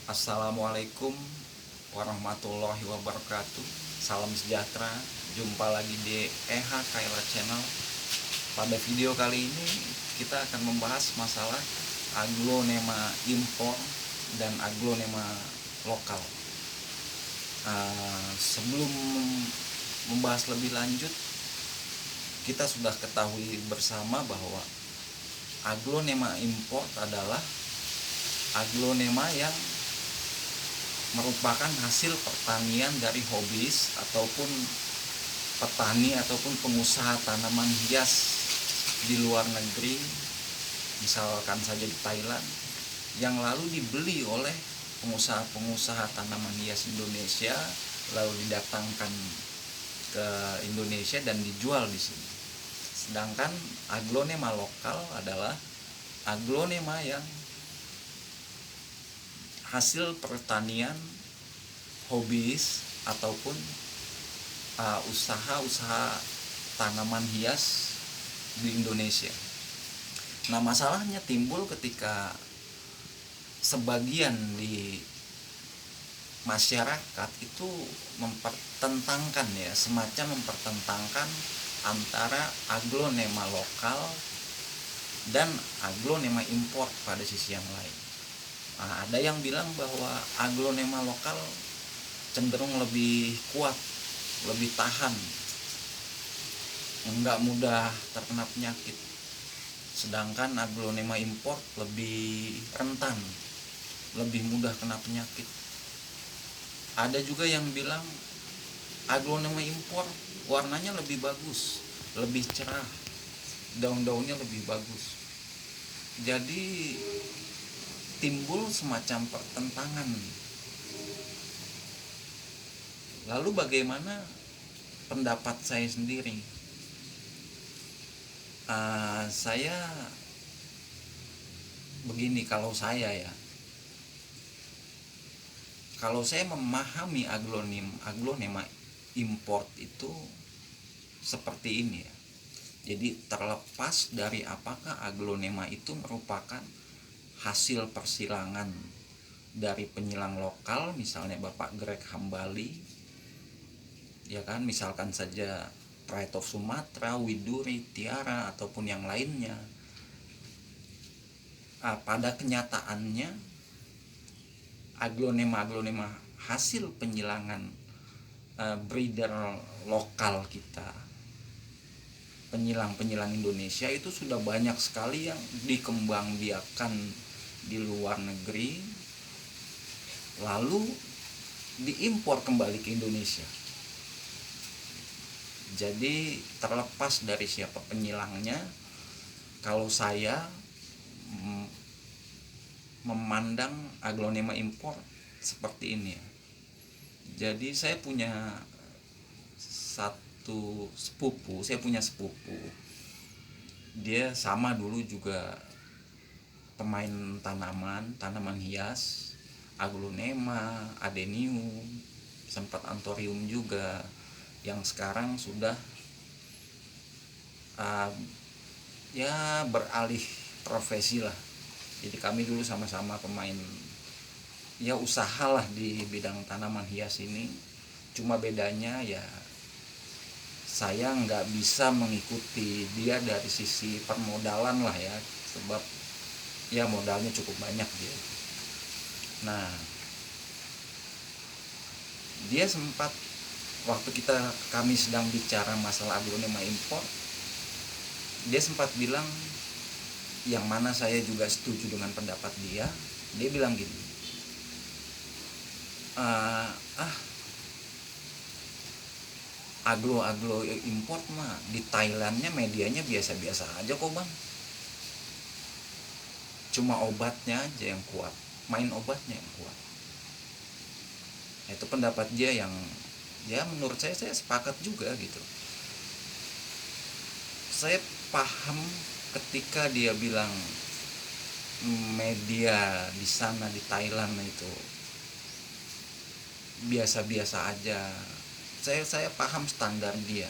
Assalamualaikum warahmatullahi wabarakatuh. Salam sejahtera. Jumpa lagi di Kaila Channel. Pada video kali ini kita akan membahas masalah aglonema impor dan aglonema lokal. Sebelum membahas lebih lanjut, kita sudah ketahui bersama bahwa aglonema impor adalah aglonema yang merupakan hasil pertanian dari hobis ataupun petani ataupun pengusaha tanaman hias di luar negeri, misalkan saja di Thailand, yang lalu dibeli oleh pengusaha-pengusaha tanaman hias Indonesia, lalu didatangkan ke Indonesia dan dijual di sini. Sedangkan aglonema lokal adalah aglonema yang hasil pertanian hobis ataupun usaha-usaha tanaman hias di Indonesia. Nah, masalahnya timbul ketika sebagian di masyarakat itu mempertentangkan, semacam mempertentangkan antara aglonema lokal dan aglonema impor pada sisi yang lain. Nah, ada yang bilang bahwa aglonema lokal cenderung lebih kuat, lebih tahan, enggak mudah terkena penyakit. Sedangkan aglonema impor lebih rentan, lebih mudah kena penyakit. Ada juga yang bilang aglonema impor warnanya lebih bagus, lebih cerah, daun-daunnya lebih bagus. Jadi timbul semacam pertentangan. Lalu bagaimana pendapat saya sendiri? Saya begini, kalau saya memahami aglonema import itu seperti ini ya. Jadi terlepas dari apakah aglonema itu merupakan hasil persilangan dari penyilang lokal, misalnya Bapak Greg Hambali, ya kan, misalkan saja Pride of Sumatra, Widuri, Tiara, ataupun yang lainnya. Pada kenyataannya aglonema hasil penyilangan breeder lokal kita, penyilang Indonesia itu sudah banyak sekali yang dikembangbiakan di luar negeri, lalu diimpor kembali ke Indonesia. Jadi terlepas dari siapa penyilangnya, kalau saya memandang aglonema impor seperti ini ya. Jadi saya punya sepupu, dia sama dulu juga pemain tanaman hias, aglonema, adenium, sempat anthurium juga, yang sekarang sudah beralih profesi lah. Jadi kami dulu sama-sama pemain usahalah di bidang tanaman hias ini. Cuma bedanya saya nggak bisa mengikuti dia dari sisi permodalan lah ya, sebab modalnya cukup banyak dia. Nah, dia sempat, waktu kami sedang bicara masalah aglonema impor, dia sempat bilang, yang mana saya juga setuju dengan pendapat dia. Dia bilang gini, aglo import mah di Thailandnya medianya biasa-biasa aja kok bang, cuma obatnya aja yang kuat, main obatnya yang kuat. Itu pendapat dia yang menurut saya sepakat juga gitu. Saya paham ketika dia bilang media di sana di Thailand itu biasa-biasa aja. Saya paham standar dia,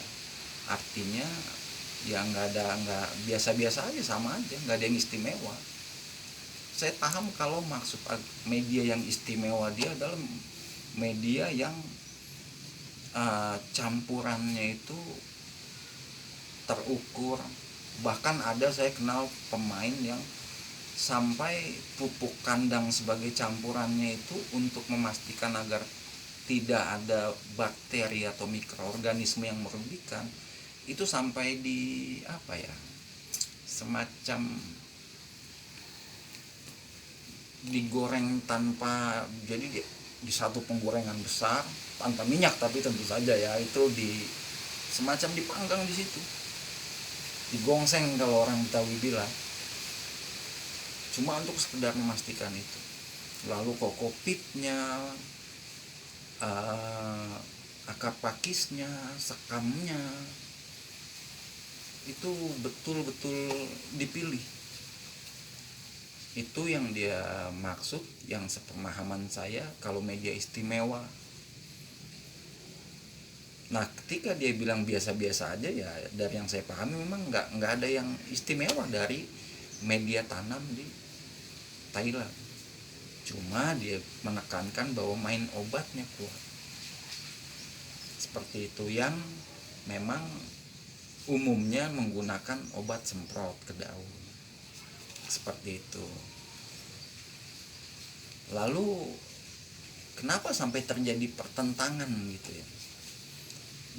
artinya nggak biasa-biasa aja, sama aja, nggak ada yang istimewa. saya paham kalau maksud media yang istimewa dia adalah media yang campurannya itu terukur. Bahkan ada saya kenal pemain yang sampai pupuk kandang sebagai campurannya itu untuk memastikan agar tidak ada bakteri atau mikroorganisme yang merugikan, itu sampai di apa ya, semacam digoreng tanpa, jadi di satu penggorengan besar tanpa minyak, tapi tentu saja ya itu di semacam dipanggang di situ, digongseng kalau orang Betawi bilang, cuma untuk sekedar memastikan itu. Lalu kokopitnya, akar pakisnya, sekamnya, itu betul-betul dipilih. Itu yang dia maksud, yang sepemahaman saya kalau media istimewa. Nah, ketika dia bilang biasa-biasa aja, ya dari yang saya pahami memang nggak ada yang istimewa dari media tanam di Thailand. Cuma dia menekankan bahwa main obatnya kuat. Seperti itu, yang memang umumnya menggunakan obat semprot ke daun. Seperti itu. Lalu kenapa sampai terjadi pertentangan gitu ya?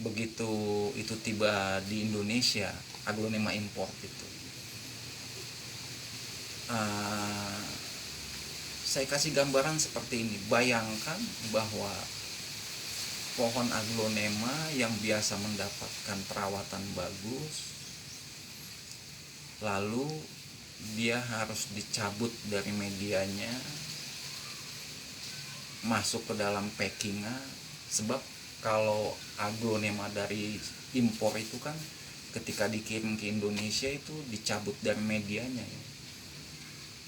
Begitu itu tiba di Indonesia, aglonema import itu. Saya kasih gambaran seperti ini. Bayangkan bahwa pohon aglonema yang biasa mendapatkan perawatan bagus, lalu dia harus dicabut dari medianya, masuk ke dalam packingan. Sebab kalau aglonema dari impor itu kan ketika dikirim ke Indonesia itu dicabut dari medianya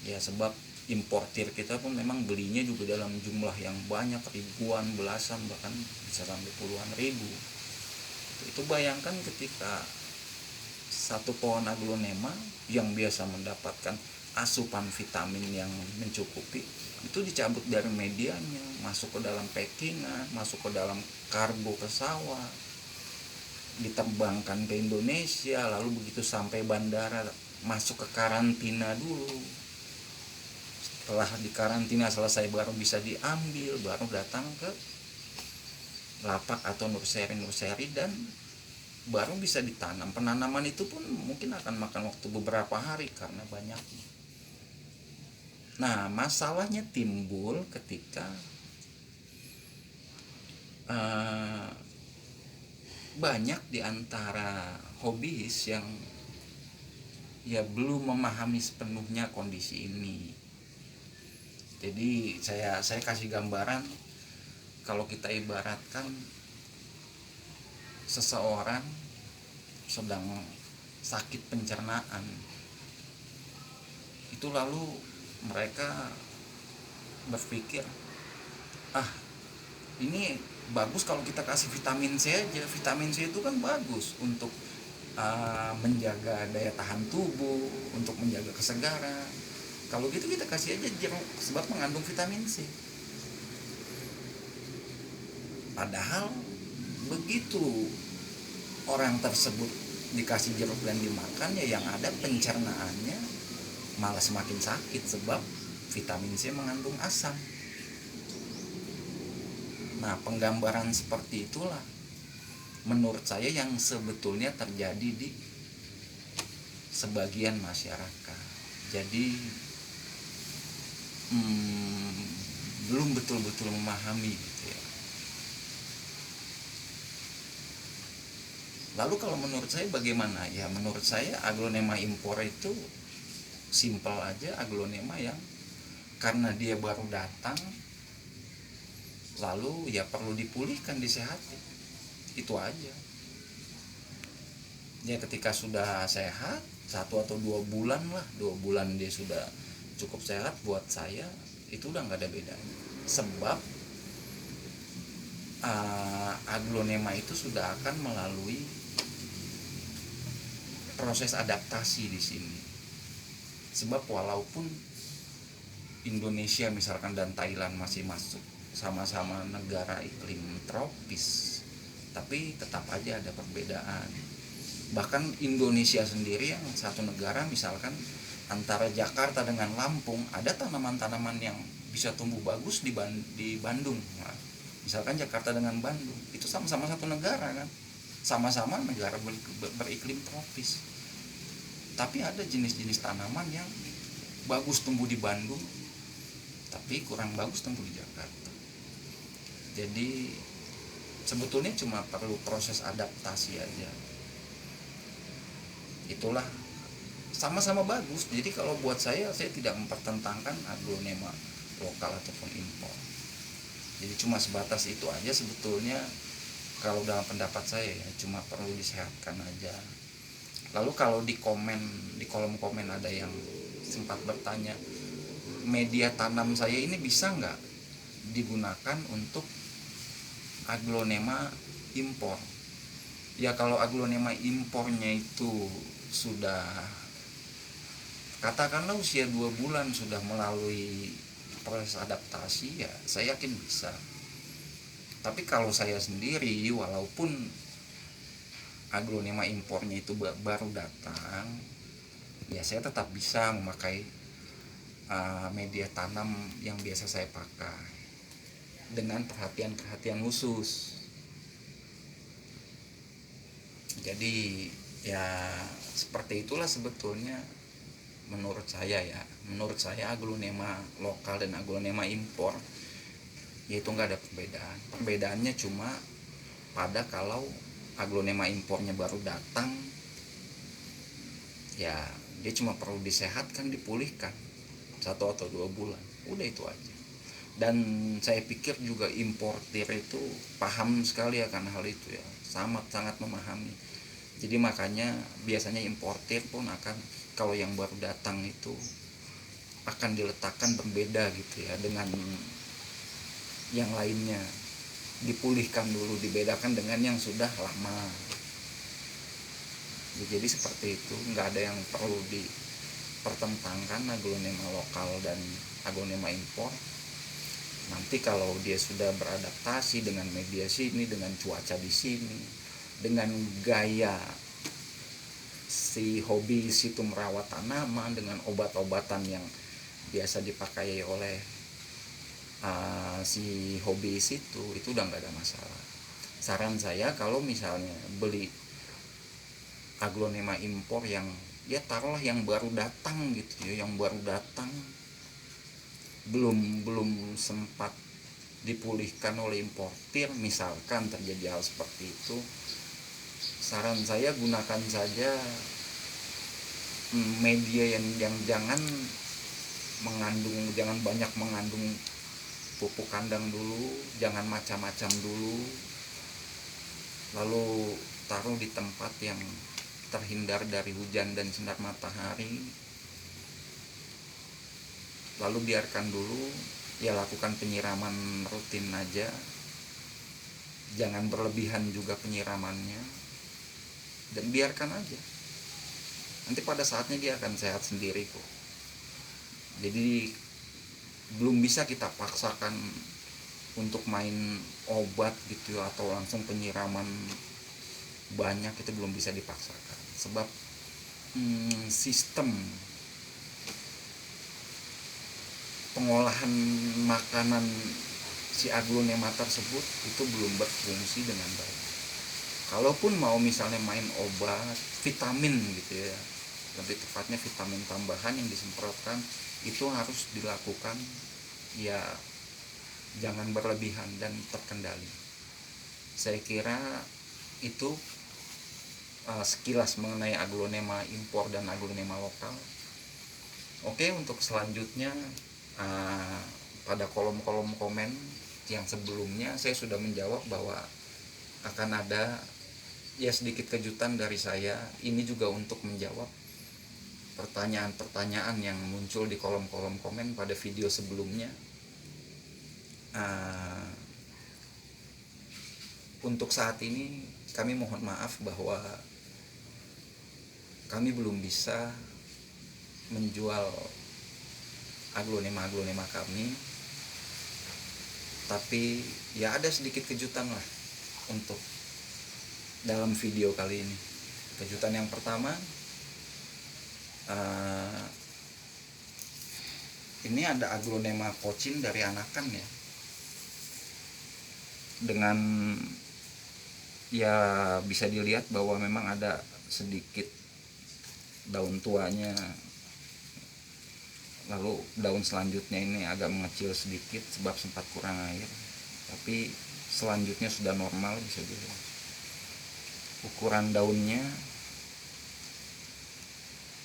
ya, sebab importir kita pun memang belinya juga dalam jumlah yang banyak, ribuan, belasan, bahkan bisa sampai puluhan ribu. Itu bayangkan ketika satu pohon aglonema yang biasa mendapatkan asupan vitamin yang mencukupi itu dicabut dari medianya, masuk ke dalam packingan, masuk ke dalam kargo pesawat, diterbangkan ke Indonesia, lalu begitu sampai bandara masuk ke karantina dulu. Setelah di karantina selesai baru bisa diambil, baru datang ke lapak atau nursery dan baru bisa ditanam. Penanaman itu pun mungkin akan makan waktu beberapa hari karena banyaknya. Nah, masalahnya timbul ketika banyak di antara hobis yang ya belum memahami sepenuhnya kondisi ini. Jadi saya kasih gambaran, kalau kita ibaratkan seseorang sedang sakit pencernaan, itu lalu mereka berpikir, ini bagus kalau kita kasih vitamin C aja. Vitamin C itu kan bagus untuk menjaga daya tahan tubuh, untuk menjaga kesegaran. Kalau gitu kita kasih aja jeruk, sebab mengandung vitamin C. Padahal begitu orang tersebut dikasih jeruk dan dimakan, ya yang ada pencernaannya malah semakin sakit, sebab vitamin C mengandung asam. Nah, penggambaran seperti itulah menurut saya yang sebetulnya terjadi di sebagian masyarakat. Jadi belum betul-betul memahami gitu ya. Lalu kalau menurut saya bagaimana? Ya menurut saya aglonema impor itu simpel aja, aglonema yang karena dia baru datang, lalu ya perlu dipulihkan, disehati. Itu aja. Ya ketika sudah sehat 1 atau 2 bulan lah, 2 bulan dia sudah cukup sehat, buat saya itu udah nggak ada bedanya. Sebab aglonema itu sudah akan melalui proses adaptasi di sini. Sebab walaupun Indonesia misalkan dan Thailand masih masuk sama-sama negara iklim tropis, tapi tetap aja ada perbedaan. Bahkan Indonesia sendiri yang satu negara, misalkan antara Jakarta dengan Lampung, ada tanaman-tanaman yang bisa tumbuh bagus di Bandung. Nah, misalkan Jakarta dengan Bandung itu sama-sama satu negara kan, sama-sama negara beriklim tropis, tapi ada jenis-jenis tanaman yang bagus tumbuh di Bandung tapi kurang bagus tumbuh di Jakarta. Jadi sebetulnya cuma perlu proses adaptasi aja. Itulah, sama-sama bagus. Jadi kalau buat saya tidak mempertentangkan aglonema lokal ataupun impor. Jadi cuma sebatas itu aja sebetulnya kalau dalam pendapat saya ya, cuma perlu disehatkan aja. Lalu kalau di kolom komen ada yang sempat bertanya, media tanam saya ini bisa nggak digunakan untuk aglonema impor? Ya kalau aglonema impornya itu sudah katakanlah usia 2 bulan sudah melalui proses adaptasi, ya saya yakin bisa. Tapi kalau saya sendiri, walaupun aglonema impornya itu baru datang, ya saya tetap bisa memakai media tanam yang biasa saya pakai dengan perhatian khusus. Jadi ya seperti itulah sebetulnya menurut saya ya. Menurut saya aglonema lokal dan aglonema impor yaitu nggak ada perbedaan. Perbedaannya cuma pada kalau aglonema impornya baru datang, ya dia cuma perlu disehatkan, dipulihkan 1 atau 2 bulan, udah itu aja. Dan saya pikir juga importir itu paham sekali akan hal itu ya, sangat memahami. Jadi makanya biasanya importir pun akan, kalau yang baru datang itu akan diletakkan berbeda gitu ya dengan yang lainnya, dipulihkan dulu, dibedakan dengan yang sudah lama. Jadi seperti itu, nggak ada yang perlu dipertentangkan aglonema lokal dan aglonema impor. Nanti kalau dia sudah beradaptasi dengan media sini, dengan cuaca di sini, dengan gaya si hobi situ merawat tanaman, dengan obat-obatan yang biasa dipakai oleh si hobi itu udah nggak ada masalah. Saran saya kalau misalnya beli aglonema impor yang ya taruhlah yang baru datang gitu ya, yang baru datang belum sempat dipulihkan oleh importir, misalkan terjadi hal seperti itu, saran saya gunakan saja media yang jangan banyak mengandung pupuk kandang dulu, jangan macam-macam dulu, lalu taruh di tempat yang terhindar dari hujan dan sinar matahari, lalu biarkan dulu, ya lakukan penyiraman rutin aja, jangan berlebihan juga penyiramannya, dan biarkan aja, nanti pada saatnya dia akan sehat sendiri kok. Jadi belum bisa kita paksakan untuk main obat gitu atau langsung penyiraman banyak, itu belum bisa dipaksakan sebab sistem pengolahan makanan si aglonema tersebut itu belum berfungsi dengan baik. Kalaupun mau misalnya main obat vitamin gitu ya, lebih tepatnya vitamin tambahan yang disemprotkan, itu harus dilakukan ya jangan berlebihan dan terkendali. Saya kira itu sekilas mengenai aglonema impor dan aglonema lokal. Oke, untuk selanjutnya pada kolom-kolom komen yang sebelumnya saya sudah menjawab bahwa akan ada ya sedikit kejutan dari saya. Ini juga untuk menjawab pertanyaan-pertanyaan yang muncul di kolom-kolom komen pada video sebelumnya. Untuk saat ini kami mohon maaf bahwa kami belum bisa menjual aglonema kami. Tapi ya ada sedikit kejutan lah untuk dalam video kali ini. Kejutan yang pertama, ini ada aglonema Cochin dari anakan ya, dengan ya bisa dilihat bahwa memang ada sedikit daun tuanya, lalu daun selanjutnya ini agak mengecil sedikit sebab sempat kurang air, tapi selanjutnya sudah normal. Bisa dilihat ukuran daunnya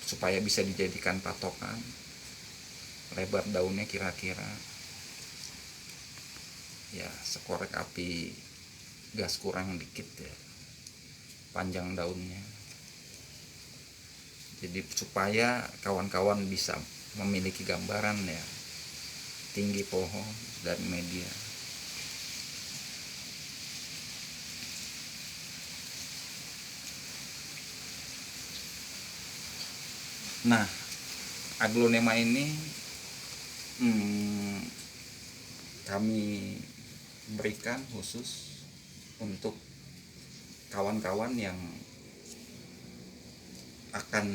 supaya bisa dijadikan patokan. Lebar daunnya kira-kira ya sekorek api gas kurang dikit ya, panjang daunnya. Jadi supaya kawan-kawan bisa memiliki gambaran ya tinggi pohon dan media. Nah, aglonema ini kami berikan khusus untuk kawan-kawan yang akan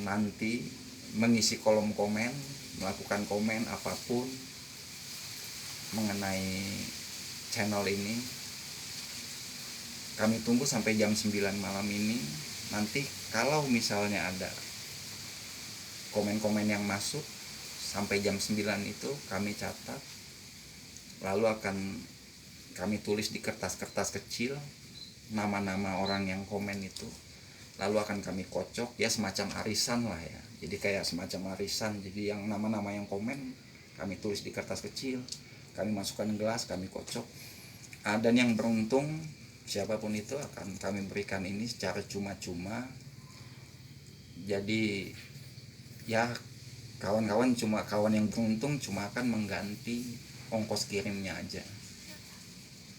nanti mengisi kolom komen, melakukan komen apapun mengenai channel ini. Kami tunggu sampai jam 9 malam ini. Nanti kalau misalnya ada komen-komen yang masuk sampai jam 9 itu kami catat, lalu akan kami tulis di kertas-kertas kecil nama-nama orang yang komen itu, lalu akan kami kocok ya, semacam arisan lah ya. Jadi kayak semacam arisan. Jadi yang nama-nama yang komen kami tulis di kertas kecil, kami masukkan gelas, kami kocok. Dan yang beruntung siapapun itu akan kami berikan ini secara cuma-cuma. Jadi ya kawan-kawan yang beruntung cuma akan mengganti ongkos kirimnya aja.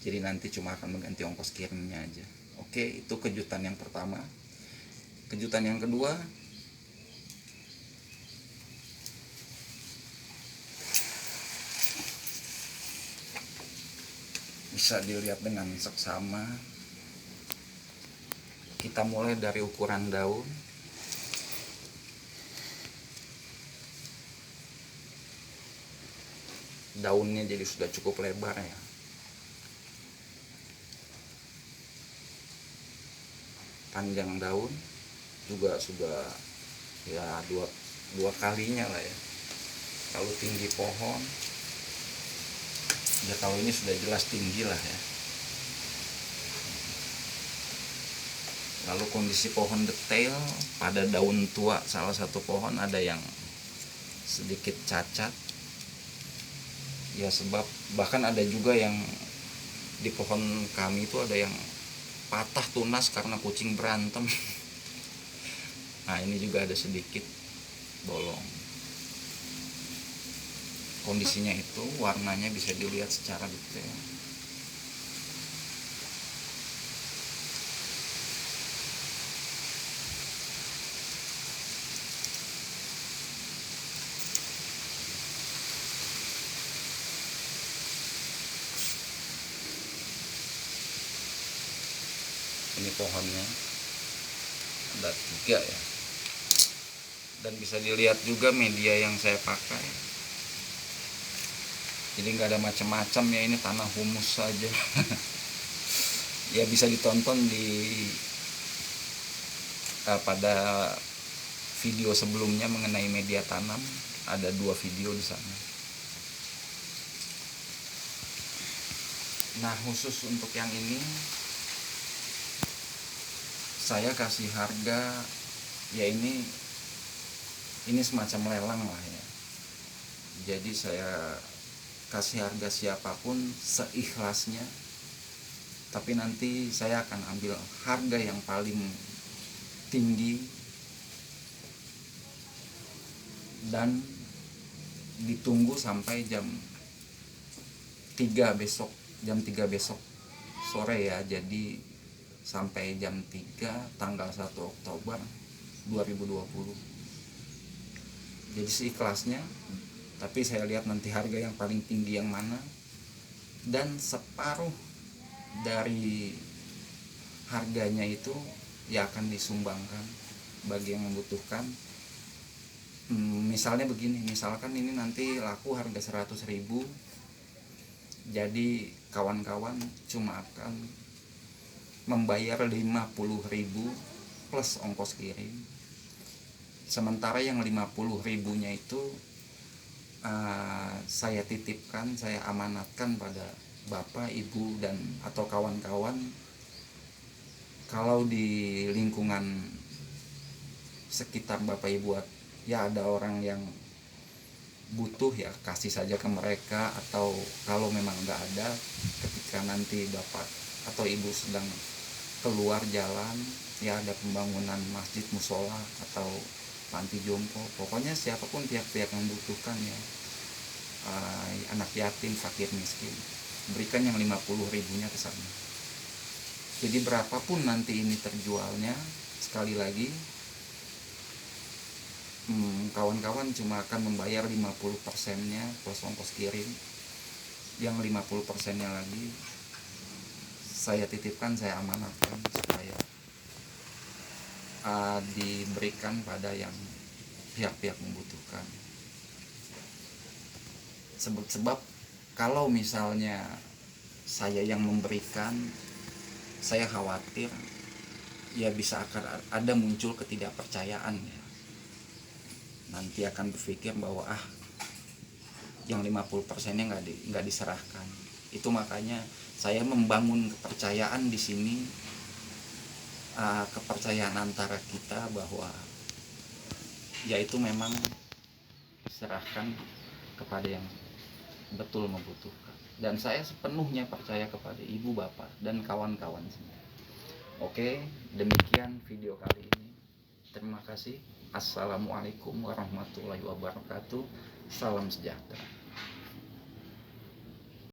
Jadi nanti cuma akan mengganti ongkos kirimnya aja. Oke, itu kejutan yang pertama. Kejutan yang kedua, bisa dilihat dengan seksama. Kita mulai dari ukuran daun. Daunnya jadi sudah cukup lebar ya. Panjang daun juga sudah ya dua kalinya lah ya. Kalau tinggi pohon ya, kalau ini sudah jelas tinggi lah ya. Lalu kondisi pohon detail, pada daun tua salah satu pohon ada yang sedikit cacat ya, sebab bahkan ada juga yang di pohon kami itu ada yang patah tunas karena kucing berantem. Nah, ini juga ada sedikit bolong. Kondisinya itu warnanya bisa dilihat secara detail. Ini pohonnya ada 3 ya, dan bisa dilihat juga media yang saya pakai. Jadi nggak ada macam-macam ya, ini tanah humus saja. Ya bisa ditonton di pada video sebelumnya mengenai media tanam, ada 2 video di sana. Nah, khusus untuk yang ini saya kasih harga ya, ini semacam lelang lah ya. Jadi saya kasih harga siapapun seikhlasnya, tapi nanti saya akan ambil harga yang paling tinggi dan ditunggu sampai jam 3 besok sore ya. Jadi sampai jam 3 tanggal 1 Oktober 2020. Jadi seikhlasnya, tapi saya lihat nanti harga yang paling tinggi yang mana, dan separuh dari harganya itu ya akan disumbangkan bagi yang membutuhkan. Misalnya begini, misalkan ini nanti laku harga 100.000, jadi kawan-kawan cuma akan membayar 50.000 plus ongkos kirim. Sementara yang 50.000-nya itu saya titipkan, saya amanatkan pada bapak, ibu, dan atau kawan-kawan. Kalau di lingkungan sekitar bapak ibu ya ada orang yang butuh, ya kasih saja ke mereka. Atau kalau memang nggak ada, ketika nanti bapak atau ibu sedang keluar jalan, ya ada pembangunan masjid, musola, atau panti jompo, pokoknya siapapun pihak-pihak yang membutuhkan, ya anak yatim, fakir, miskin, berikan yang 50.000-nya ke sana. Jadi berapapun nanti ini terjualnya, sekali lagi kawan-kawan cuma akan membayar 50%-nya plus ongkos kirim. Yang 50%-nya lagi saya titipkan, saya amanatkan supaya diberikan pada yang pihak-pihak membutuhkan. Sebab kalau misalnya saya yang memberikan, saya khawatir ya bisa akan ada muncul ketidakpercayaan, ya. Nanti akan berpikir bahwa yang 50%-nya nggak diserahkan. Itu makanya saya membangun kepercayaan di sini, kepercayaan antara kita bahwa yaitu memang diserahkan kepada yang betul membutuhkan. Dan saya sepenuhnya percaya kepada ibu, bapak, dan kawan-kawan semua. Oke, demikian video kali ini. Terima kasih. Assalamualaikum warahmatullahi wabarakatuh. Salam sejahtera.